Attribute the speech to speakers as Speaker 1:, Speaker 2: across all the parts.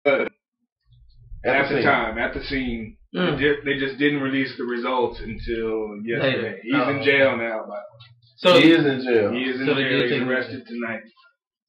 Speaker 1: But at the scene, they just didn't release the results until yesterday. He's in jail now, by the way.
Speaker 2: So
Speaker 1: he is in jail. He is in jail. He's arrested tonight.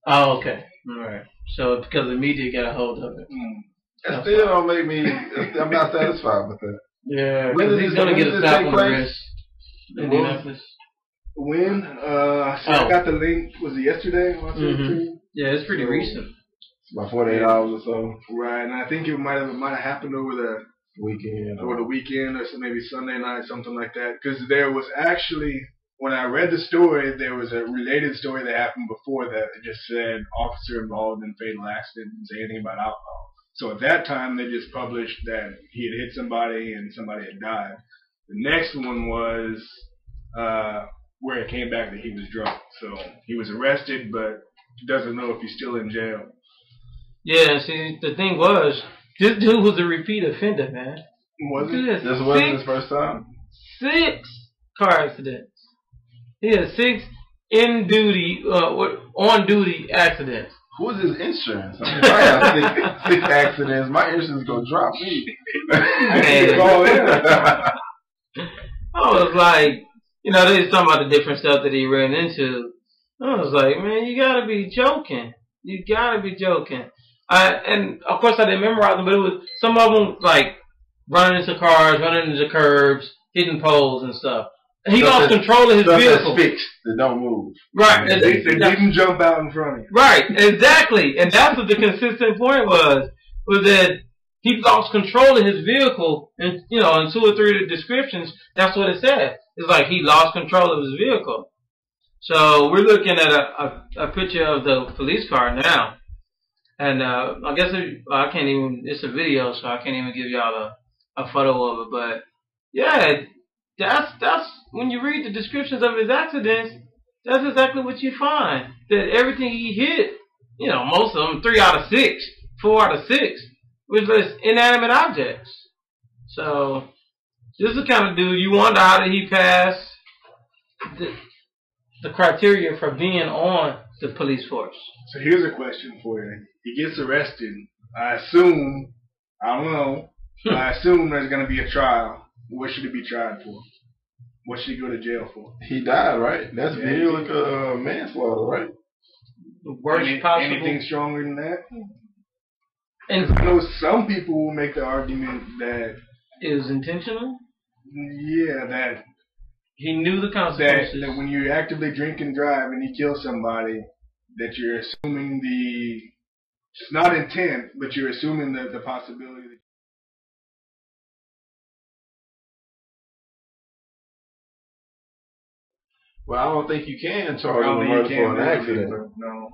Speaker 2: Oh, okay. All right. So because the media got a hold of it.
Speaker 3: That still don't make me. I'm not satisfied with that.
Speaker 2: Yeah. When is he's gonna get a slap on the wrist? Indianapolis.
Speaker 1: When? I got the link. Was it yesterday?
Speaker 2: Yeah, it's pretty recent.
Speaker 3: It's about 48 hours or so.
Speaker 1: Right, and I think it might have happened over the
Speaker 3: weekend,
Speaker 1: or maybe Sunday night, something like that. Because there was actually, when I read the story, there was a related story that happened before that. It just said officer involved in fatal accident, didn't say anything about alcohol. So at that time, they just published that he had hit somebody and somebody had died. The next one was where it came back that he was drunk. So he was arrested, but doesn't know if he's still in jail.
Speaker 2: Yeah, see, the thing was, this dude was a repeat offender, man.
Speaker 1: Was he?
Speaker 3: This wasn't his first time?
Speaker 2: 6 car accidents. He had 6 on-duty accidents.
Speaker 3: Who's his insurance? I mean, if I have 6 accidents, my insurance is going to drop me.
Speaker 2: I was like, you know, they was talking about the different stuff that he ran into. I was like, man, you got to be joking. You got to be joking. And of course I didn't memorize them, but it was some of them like running into cars, running into curbs, hitting poles and stuff. And he lost control of his vehicle.
Speaker 3: Fixed. They don't move.
Speaker 2: Right.
Speaker 1: They didn't jump out in front of you.
Speaker 2: Right. Exactly. And that's what the consistent point was that he lost control of his vehicle. And you know, in 2 or 3 of the descriptions, that's what it said. It's like he lost control of his vehicle. So we're looking at a picture of the police car now. And I guess I can't even, it's a video, so I can't even give y'all a photo of it. But yeah, that's when you read the descriptions of his accidents, that's exactly what you find. That everything he hit, you know, most of them, 3 out of 6, 4 out of 6, was just inanimate objects. So this is the kind of dude you wonder how did he pass the criteria for being on the police force.
Speaker 1: So here's a question for you. He gets arrested. I assume, I don't know, I assume there's going to be a trial. What should he be tried for? What should he go to jail for?
Speaker 3: He died, right? That's vehicular manslaughter, right?
Speaker 2: The worst possible.
Speaker 1: Anything stronger than that?
Speaker 2: And
Speaker 1: I know some people will make the argument that
Speaker 2: it was intentional.
Speaker 1: Yeah, that
Speaker 2: he knew the consequences.
Speaker 1: That when you actively drink and drive and you kill somebody, that you're assuming it's not intent, but you're assuming the possibility that.
Speaker 3: Well, I don't think you can charge him murder for an accident.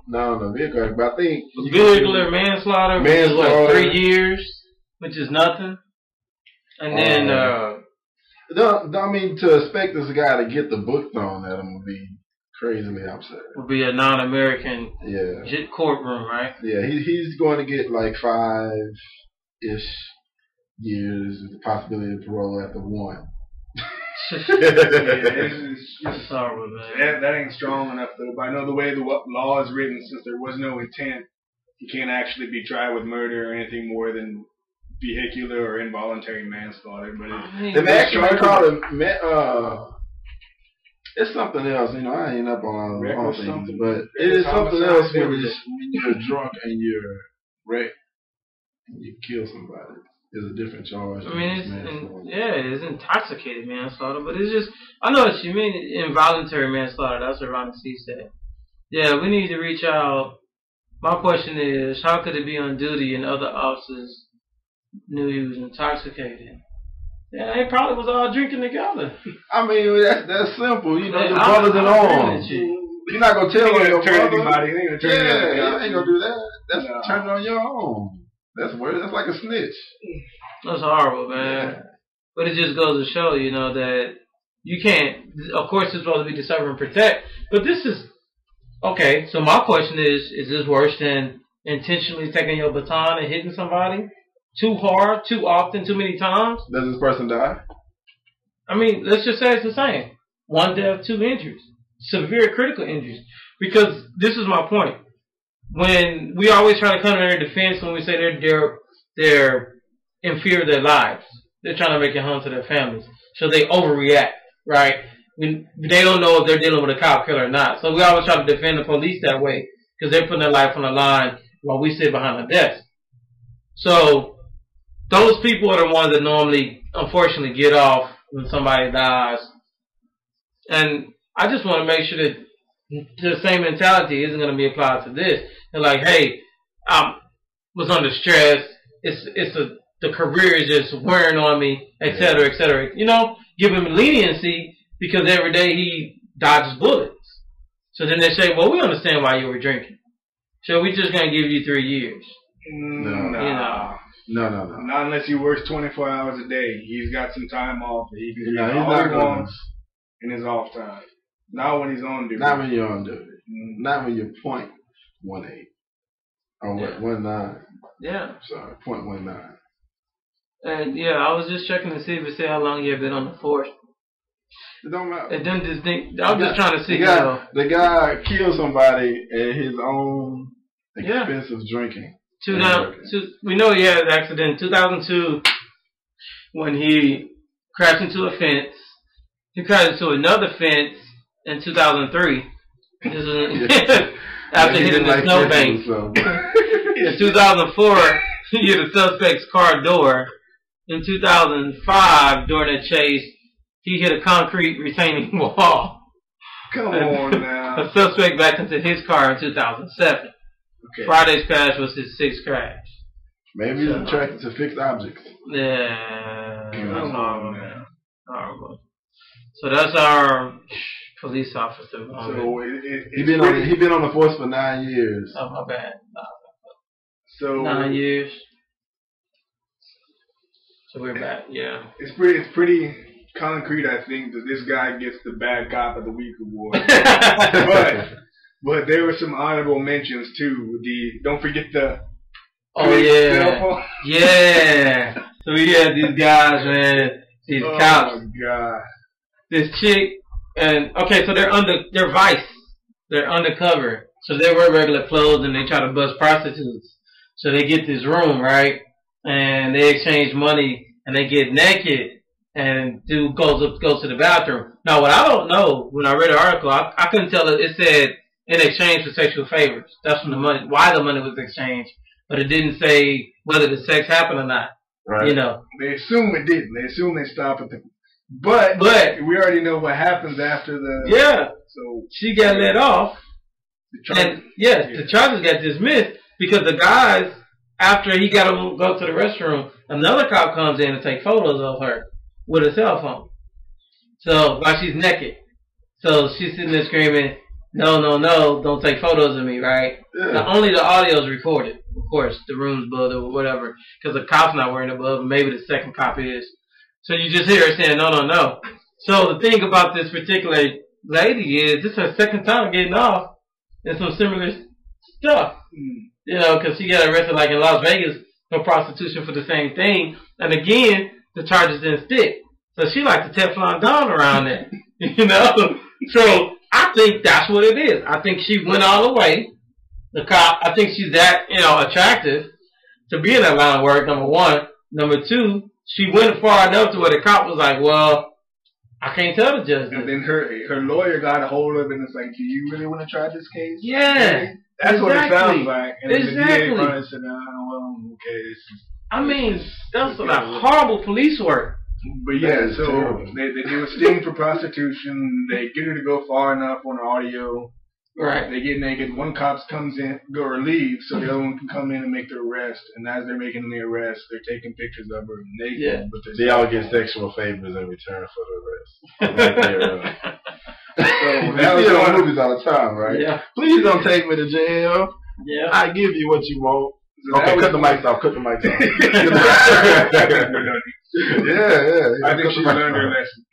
Speaker 3: No, vehicle. But I think
Speaker 2: vehicular manslaughter, which is what, 3 years, which is nothing. And then,
Speaker 3: I mean, to expect this guy to get the book thrown at him would be crazily absurd.
Speaker 2: Would be a non-American courtroom, right?
Speaker 3: Yeah, he's going to get like 5-ish years with the possibility of parole after 1.
Speaker 2: It's horrible, man.
Speaker 1: That ain't strong enough, though. But I know the way the law is written, since there was no intent, he can't actually be tried with murder or anything more than vehicular or involuntary manslaughter. But
Speaker 3: they actually call it it's something else. You know, I ain't up on all things, but it is something else when you're drunk and you're wrecked and you kill somebody. There's a different charge.
Speaker 2: I mean, it's intoxicated manslaughter, but it's just, I know what you mean, involuntary manslaughter. That's what Ronnie C said. Yeah, we need to reach out. My question is, how could it be on duty and other officers knew he was intoxicated? Yeah, they probably was all drinking together.
Speaker 3: I mean, that's simple. You know, your brother's in arms. You're not going to tell on your brother.
Speaker 1: Anybody. You ain't
Speaker 3: going to do that. That's turning on your own. That's weird. That's like a snitch.
Speaker 2: That's horrible, man. Yeah. But it just goes to show, you know, that you can't. Of course, it's supposed to be to serve and protect. But this is okay. So my question is this worse than intentionally taking your baton and hitting somebody too hard, too often, too many times?
Speaker 3: Does this person die?
Speaker 2: I mean, let's just say it's the same. 1 death, 2 injuries, severe critical injuries. Because this is my point. when we always try to come to their defense when we say they're in fear of their lives. They're trying to make it home to their families. So they overreact, right? They don't know if they're dealing with a cop killer or not. So we always try to defend the police that way because they're putting their life on the line while we sit behind the desk. So those people are the ones that normally, unfortunately, get off when somebody dies. And I just want to make sure that the same mentality isn't going to be applied to this. They're like, hey, I was under stress. The career is just wearing on me, et cetera, et cetera. You know, give him leniency because every day he dodges bullets. So then they say, well, we understand why you were drinking. So we just going to give you 3 years.
Speaker 1: No.
Speaker 2: You know.
Speaker 3: No.
Speaker 1: Not unless he works 24 hours a day. He's got some time off. He can do
Speaker 3: he's
Speaker 1: all
Speaker 3: not
Speaker 1: he wants in his off time. Not when he's on duty.
Speaker 3: Not when you're on duty. Not when you're .18. Or what? 19.
Speaker 2: Yeah.
Speaker 3: Sorry, .19.
Speaker 2: And yeah, I was just checking to see if it said how long he had been on the force.
Speaker 3: It don't matter.
Speaker 2: It didn't just think. I was just trying to see.
Speaker 3: The guy killed somebody at his own expensive drinking.
Speaker 2: We know he had an accident in 2002 when he crashed into a fence. He crashed into another fence in 2003. After hitting the snowbank. In 2004, he hit a suspect's car door. In 2005, during a chase, he hit a concrete retaining wall.
Speaker 1: Come on now.
Speaker 2: A suspect backed into his car in 2007. Okay. Friday's crash was his 6th crash.
Speaker 3: Maybe he's attracted to fixed objects.
Speaker 2: Yeah. That's horrible, man. Horrible. So that's our police officer.
Speaker 3: So he been on the force for 9 years.
Speaker 2: Oh, my bad.
Speaker 1: So
Speaker 2: 9 years. So we're back. Yeah.
Speaker 1: It's pretty concrete. I think that this guy gets the Bad Cop of the Week award. but there were some honorable mentions too. Don't forget the.
Speaker 2: Oh yeah. Yeah. So we had these guys, man. These cops.
Speaker 1: Oh God.
Speaker 2: This chick and okay, so they're vice. They're undercover. So they wear regular clothes and they try to bust prostitutes. So they get this room, right? And they exchange money and they get naked and dude goes to the bathroom. Now what I don't know, when I read the article, I couldn't tell it said in exchange for sexual favors. That's when why the money was exchanged. But it didn't say whether the sex happened or not.
Speaker 3: Right.
Speaker 2: You know.
Speaker 1: They assume it didn't. They assume they stopped at the But we already know what happens after the So
Speaker 2: she got let off. The charges got dismissed because the guys, after he got to go to the restroom, another cop comes in and take photos of her with a cell phone. So while she's naked. So she's sitting there screaming, no, don't take photos of me, right? Yeah. Now, only the audio is recorded. Of course, the room's bugged or whatever, because the cop's not wearing a glove, maybe the second cop is. So you just hear her saying, no. So the thing about this particular lady is this is her second time getting off and some similar stuff. You know, because she got arrested like in Las Vegas for prostitution for the same thing. And again, the charges didn't stick. So she like the Teflon Don around there. You know? So I think that's what it is. I think she went all the way. The cop, I think she's that, attractive to be in that line of work, number one. Number two, she went far enough to where the cop was like, well, I can't tell the judge.
Speaker 1: And then her lawyer got a hold of it and it's like, do you really want to try this case?
Speaker 2: Yeah.
Speaker 1: That's what it sounds like. And
Speaker 2: exactly.
Speaker 1: The DA said, well, okay.
Speaker 2: That's like horrible police work.
Speaker 1: But yeah, so they do a sting for prostitution. They get her to go far enough on the audio.
Speaker 2: Right.
Speaker 1: They get naked. One cop comes in, or leaves, so the other one can come in and make the arrest. And as they're making the arrest, they're taking pictures of her naked.
Speaker 2: Yeah.
Speaker 3: But they all get sexual favors in return for the arrest. So that was on movies all the time, right?
Speaker 2: Yeah.
Speaker 3: Please don't take me to jail.
Speaker 2: Yeah.
Speaker 3: I give you what you want. Okay, cut the mics off. Yeah.
Speaker 1: I think she learned her lesson.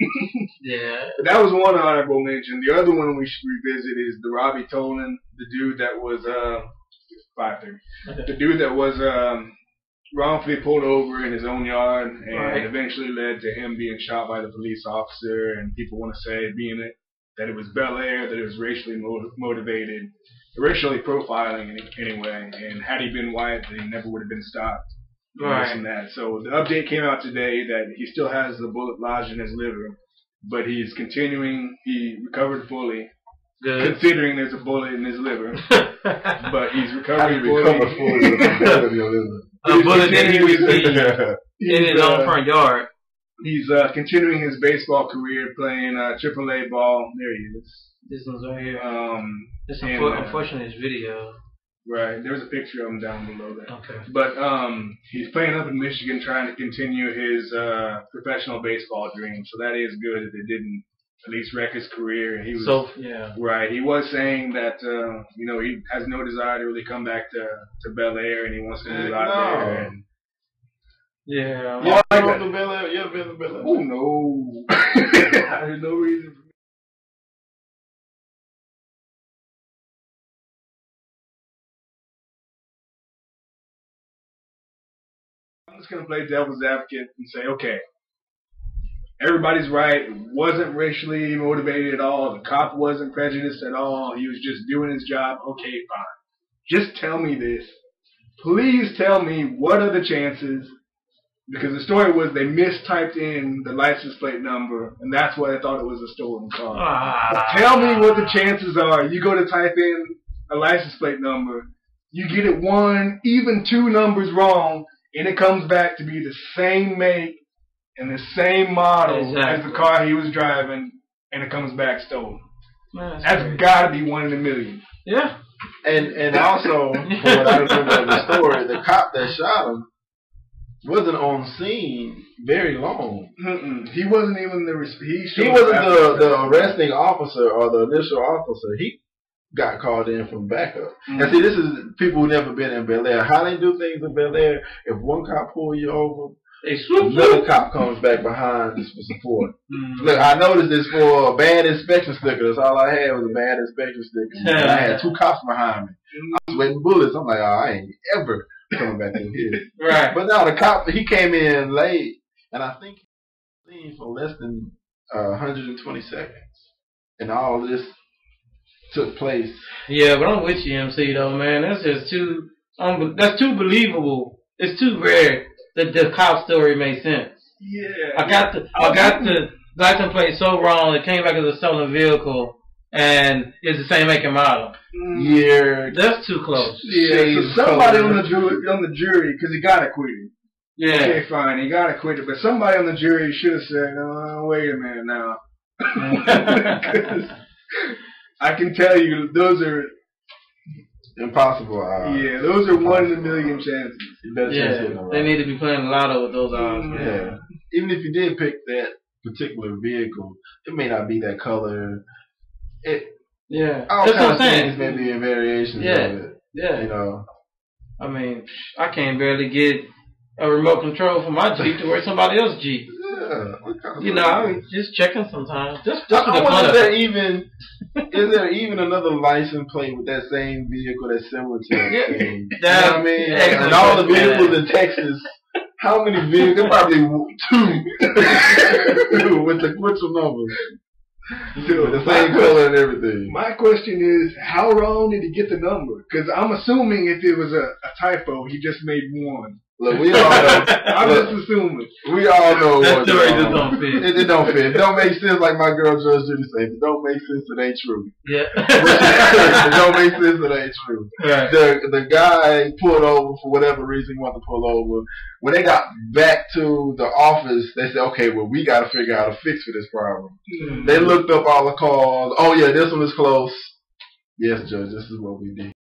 Speaker 2: Yeah.
Speaker 1: That was one honorable mention. The other one we should revisit is the Robbie Tolan, the dude that was 5:30. Okay. The dude that was wrongfully pulled over in his own yard and eventually led to him being shot by the police officer. And people want to say that it was Bel Air, that it was racially motivated. racially profiling anyway. And had he been white, he never would have been stopped.
Speaker 2: Right.
Speaker 1: And that. So the update came out today that he still has the bullet lodged in his liver, but he's continuing. He recovered fully.
Speaker 2: Good.
Speaker 1: Considering there's a bullet in his liver, but he's recovering
Speaker 3: fully.
Speaker 2: A bullet that he received in his own front yard.
Speaker 1: He's continuing his baseball career, playing AAA ball. There he is.
Speaker 2: This one's right here. It's unfortunate his video.
Speaker 1: Right, there's a picture of him down below there.
Speaker 2: Okay.
Speaker 1: But he's playing up in Michigan, trying to continue his professional baseball dream. So that is good that it didn't at least wreck his career. He was right. He was saying that you know, he has no desire to really come back to Bel Air, and he wants to move out there. And
Speaker 2: yeah,
Speaker 3: I go to Bel Air. Yeah, been to Bel Air.
Speaker 1: Oh no, there's no reason. I'm just gonna play devil's advocate and say, okay, everybody's right. It wasn't racially motivated at all. The cop wasn't prejudiced at all. He was just doing his job. Okay, fine. Just tell me this. Please tell me what are the chances, because the story was they mistyped in the license plate number, and that's why they thought it was a stolen car. Tell me what the chances are. You go to type in a license plate number, you get it one, even two numbers wrong, and it comes back to be the same make and the same model as the car he was driving, and it comes back stolen. That's got to be 1 in a million.
Speaker 2: Yeah.
Speaker 3: And also, from what I remember of the story, the cop that shot him wasn't on scene very long.
Speaker 1: He wasn't even
Speaker 3: he wasn't the arresting officer or the initial officer. He got called in from backup. And see, this is people who never been in Bel Air. How they do things in Bel Air, if one cop pull you over, another cop comes back behind just for support. Look, I noticed this for a bad inspection sticker. That's all I had was a bad inspection sticker. And I had 2 cops behind me. I was sweating bullets. I'm like, oh, I ain't ever coming back in here.
Speaker 2: Right.
Speaker 3: But now the cop, he came in late, and I think he was for less than 120 seconds. And all this took place.
Speaker 2: Yeah, but I'm with you, MC, though, man. That's just too, that's too believable. It's too rare that the cop story makes sense.
Speaker 1: Yeah.
Speaker 2: I got the license plate so wrong, it came back as a stolen vehicle, and it's the same make and model.
Speaker 3: Yeah.
Speaker 2: That's too close.
Speaker 1: Yeah, so somebody on the jury, because he got acquitted.
Speaker 2: Yeah.
Speaker 1: Okay, fine, he got acquitted, but somebody on the jury should have said, wait a minute now. Because I can tell you, those are
Speaker 3: impossible.
Speaker 1: Yeah, those are 1 in a million chances.
Speaker 2: They need to be playing the lotto with those odds.
Speaker 3: Yeah. Even if you did pick that particular vehicle, it may not be that color. All kinds of things may be in variations of it. Yeah. You know.
Speaker 2: I mean, I can't barely get a remote control for my Jeep to where somebody else's Jeep. You know, I mean, just checking sometimes. Just
Speaker 3: I wonder is there even another license plate with that same vehicle that's similar to it? You know what I mean? And all the vehicles in Texas, how many vehicles? Probably 2 with the numbers. The same color and everything.
Speaker 1: My question is, how wrong did he get the number? Because I'm assuming if it was a typo, he just made 1.
Speaker 3: Look, we all know.
Speaker 1: I'm just assuming.
Speaker 3: We all know
Speaker 2: that story just don't fit.
Speaker 3: It don't fit. It don't make sense, like my girl Judge Judy said. If it don't make sense, it ain't true.
Speaker 2: Yeah.
Speaker 3: It don't make sense, it ain't true.
Speaker 2: Right.
Speaker 3: The guy pulled over for whatever reason he wanted to pull over. When they got back to the office, they said, okay, well, we got to figure out a fix for this problem. They looked up all the calls. Oh, yeah, this one is close. Yes, Judge, this is what we did.